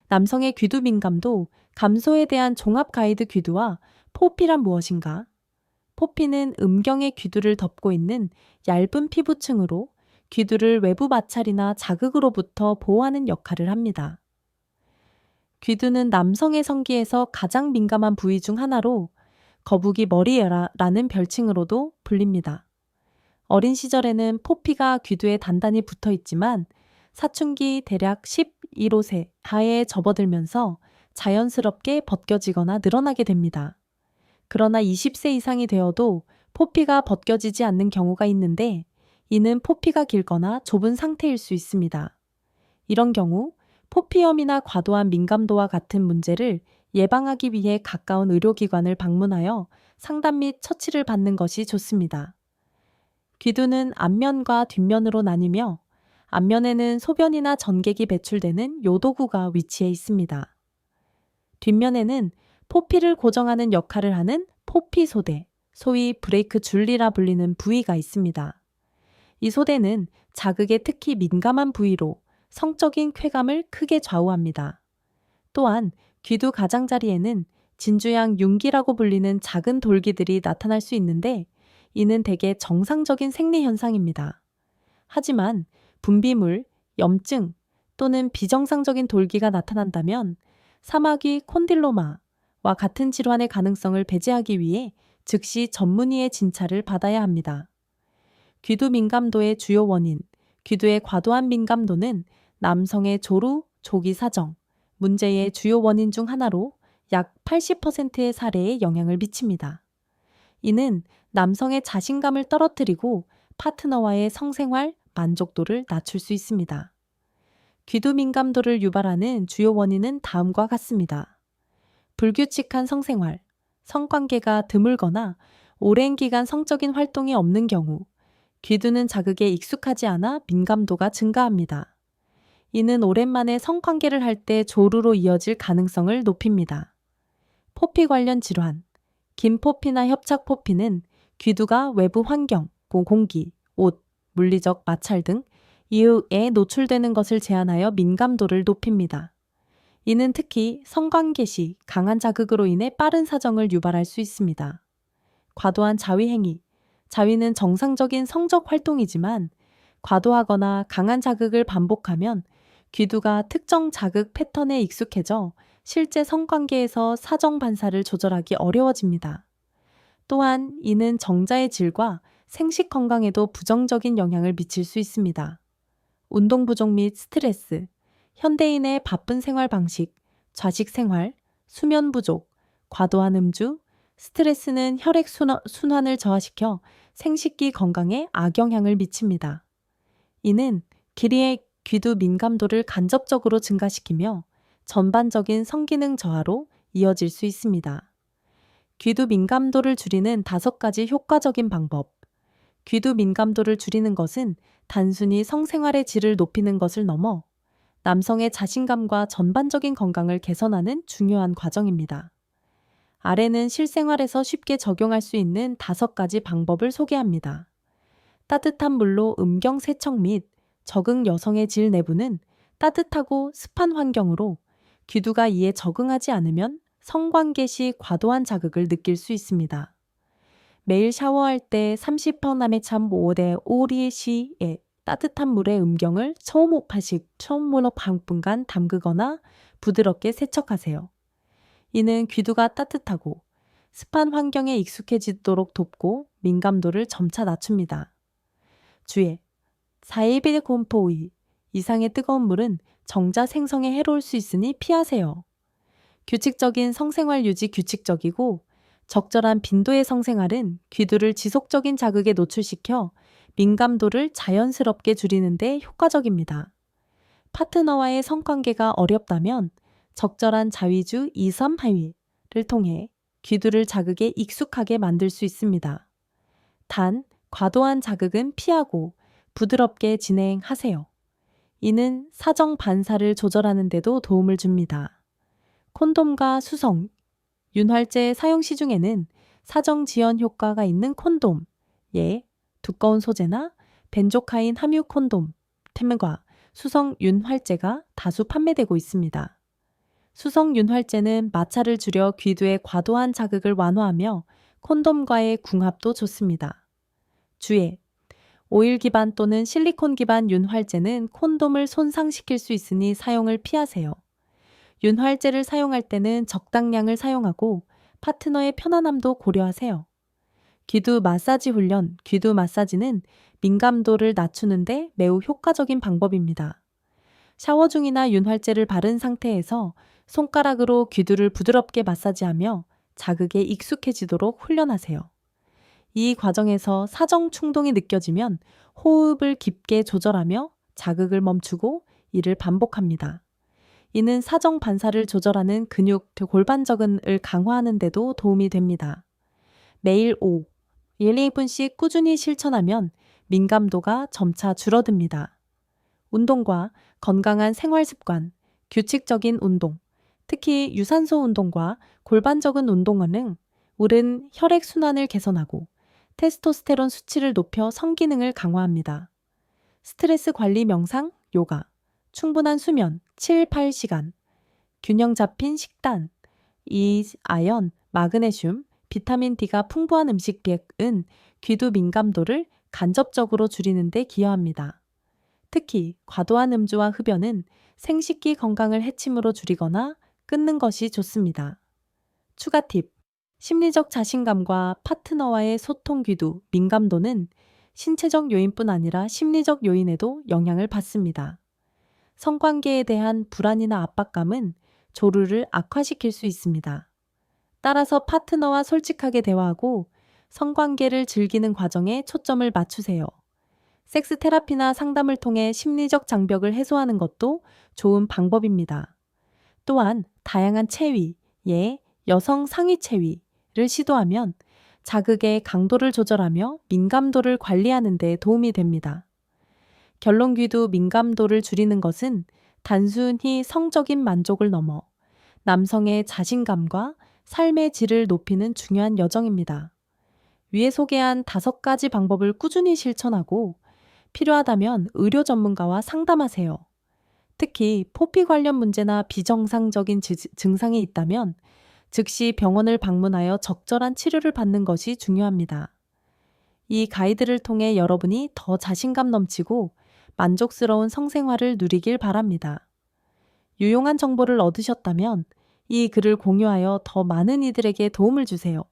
남성의 귀두 민감도 감소에 대한 종합 가이드 귀두와 포피란 무엇인가? 포피는 음경의 귀두를 덮고 있는 얇은 피부층으로 귀두를 외부 마찰이나 자극으로부터 보호하는 역할을 합니다. 귀두는 남성의 성기에서 가장 민감한 부위 중 하나로 거북이 머리라는 별칭으로도 불립니다. 어린 시절에는 포피가 귀두에 단단히 붙어 있지만 사춘기 대략 11호세 하에 접어들면서 자연스럽게 벗겨지거나 늘어나게 됩니다. 그러나 20세 이상이 되어도 포피가 벗겨지지 않는 경우가 있는데 이는 포피가 길거나 좁은 상태일 수 있습니다. 이런 경우 포피염이나 과도한 민감도와 같은 문제를 예방하기 위해 가까운 의료기관을 방문하여 상담 및 처치를 받는 것이 좋습니다. 귀두는 앞면과 뒷면으로 나뉘며 앞면에는 소변이나 전객이 배출되는 요도구가 위치해 있습니다. 뒷면에는 포피를 고정하는 역할을 하는 포피소대, 소위 브레이크 줄리라 불리는 부위가 있습니다. 이 소대는 자극에 특히 민감한 부위로 성적인 쾌감을 크게 좌우합니다. 또한 귀두 가장자리에는 진주양 융기라고 불리는 작은 돌기들이 나타날 수 있는데 이는 대개 정상적인 생리 현상입니다. 하지만 분비물, 염증 또는 비정상적인 돌기가 나타난다면 사마귀 콘딜로마와 같은 질환의 가능성을 배제하기 위해 즉시 전문의의 진찰을 받아야 합니다. 귀두 민감도의 주요 원인, 귀두의 과도한 민감도는 남성의 조루, 조기 사정, 문제의 주요 원인 중 하나로 약 80%의 사례에 영향을 미칩니다. 이는 남성의 자신감을 떨어뜨리고 파트너와의 성생활 만족도를 낮출 수 있습니다. 귀두 민감도를 유발하는 주요 원인은 다음과 같습니다. 불규칙한 성생활, 성관계가 드물거나 오랜 기간 성적인 활동이 없는 경우, 귀두는 자극에 익숙하지 않아 민감도가 증가합니다. 이는 오랜만에 성관계를 할 때 조루로 이어질 가능성을 높입니다. 포피 관련 질환, 긴포피나 협착포피는 귀두가 외부 환경, 공기, 옷, 물리적 마찰 등 이유에 노출되는 것을 제한하여 민감도를 높입니다. 이는 특히 성관계 시 강한 자극으로 인해 빠른 사정을 유발할 수 있습니다. 과도한 자위행위, 자위는 정상적인 성적 활동이지만 과도하거나 강한 자극을 반복하면 귀두가 특정 자극 패턴에 익숙해져 실제 성관계에서 사정 반사를 조절하기 어려워집니다. 또한 이는 정자의 질과 생식 건강에도 부정적인 영향을 미칠 수 있습니다. 운동 부족 및 스트레스, 현대인의 바쁜 생활 방식, 좌식 생활, 수면 부족, 과도한 음주, 스트레스는 혈액 순환을 저하시켜 생식기 건강에 악영향을 미칩니다. 이는 길이의 귀두 민감도를 간접적으로 증가시키며 전반적인 성기능 저하로 이어질 수 있습니다. 귀두 민감도를 줄이는 5가지 효과적인 방법. 귀두 민감도를 줄이는 것은 단순히 성생활의 질을 높이는 것을 넘어 남성의 자신감과 전반적인 건강을 개선하는 중요한 과정입니다. 아래는 실생활에서 쉽게 적용할 수 있는 5가지 방법을 소개합니다. 따뜻한 물로 음경 세척 및 적응 여성의 질 내부는 따뜻하고 습한 환경으로 귀두가 이에 적응하지 않으면 성관계 시 과도한 자극을 느낄 수 있습니다. 매일 샤워할 때 30%남의 참 5대 5리 시에 따뜻한 물에 음경을 초음호파식 초음물로 방분간 담그거나 부드럽게 세척하세요. 이는 귀두가 따뜻하고 습한 환경에 익숙해지도록 돕고 민감도를 점차 낮춥니다. 주의, 사이비드 곰포의 이상의 뜨거운 물은 정자 생성에 해로울 수 있으니 피하세요. 규칙적인 성생활 유지 규칙적이고 적절한 빈도의 성생활은 귀두를 지속적인 자극에 노출시켜 민감도를 자연스럽게 줄이는 데 효과적입니다. 파트너와의 성관계가 어렵다면 적절한 자위주 2, 3하위를 통해 귀두를 자극에 익숙하게 만들 수 있습니다. 단, 과도한 자극은 피하고 부드럽게 진행하세요. 이는 사정 반사를 조절하는 데도 도움을 줍니다. 콘돔과 수성, 윤활제 사용 시 중에는 사정 지연 효과가 있는 콘돔, 두꺼운 소재나 벤조카인 함유 콘돔, 템과 수성 윤활제가 다수 판매되고 있습니다. 수성윤활제는 마찰을 줄여 귀두의 과도한 자극을 완화하며 콘돔과의 궁합도 좋습니다. 주의! 오일 기반 또는 실리콘 기반 윤활제는 콘돔을 손상시킬 수 있으니 사용을 피하세요. 윤활제를 사용할 때는 적당량을 사용하고 파트너의 편안함도 고려하세요. 귀두 마사지 훈련, 귀두 마사지는 민감도를 낮추는데 매우 효과적인 방법입니다. 샤워 중이나 윤활제를 바른 상태에서 손가락으로 귀두를 부드럽게 마사지하며 자극에 익숙해지도록 훈련하세요. 이 과정에서 사정 충동이 느껴지면 호흡을 깊게 조절하며 자극을 멈추고 이를 반복합니다. 이는 사정 반사를 조절하는 근육 골반적은을 강화하는 데도 도움이 됩니다. 매일 1, 2분씩 꾸준히 실천하면 민감도가 점차 줄어듭니다. 운동과 건강한 생활 습관, 규칙적인 운동, 특히 유산소 운동과 골반적인 운동은 오른 혈액순환을 개선하고 테스토스테론 수치를 높여 성기능을 강화합니다. 스트레스 관리 명상, 요가, 충분한 수면 7, 8시간, 균형 잡힌 식단, 아연, 마그네슘, 비타민 D가 풍부한 음식은 귀두 민감도를 간접적으로 줄이는 데 기여합니다. 특히 과도한 음주와 흡연은 생식기 건강을 해침으로 줄이거나 끊는 것이 좋습니다. 추가 팁. 심리적 자신감과 파트너와의 소통 귀두, 민감도는 신체적 요인뿐 아니라 심리적 요인에도 영향을 받습니다. 성관계에 대한 불안이나 압박감은 조루를 악화시킬 수 있습니다. 따라서 파트너와 솔직하게 대화하고 성관계를 즐기는 과정에 초점을 맞추세요. 섹스 테라피나 상담을 통해 심리적 장벽을 해소하는 것도 좋은 방법입니다. 또한 다양한 체위, 여성 상위 체위를 시도하면 자극의 강도를 조절하며 민감도를 관리하는 데 도움이 됩니다. 결론 귀두 민감도를 줄이는 것은 단순히 성적인 만족을 넘어 남성의 자신감과 삶의 질을 높이는 중요한 여정입니다. 위에 소개한 5가지 방법을 꾸준히 실천하고 필요하다면 의료 전문가와 상담하세요. 특히 포피 관련 문제나 비정상적인 증상이 있다면 즉시 병원을 방문하여 적절한 치료를 받는 것이 중요합니다. 이 가이드를 통해 여러분이 더 자신감 넘치고 만족스러운 성생활을 누리길 바랍니다. 유용한 정보를 얻으셨다면 이 글을 공유하여 더 많은 이들에게 도움을 주세요.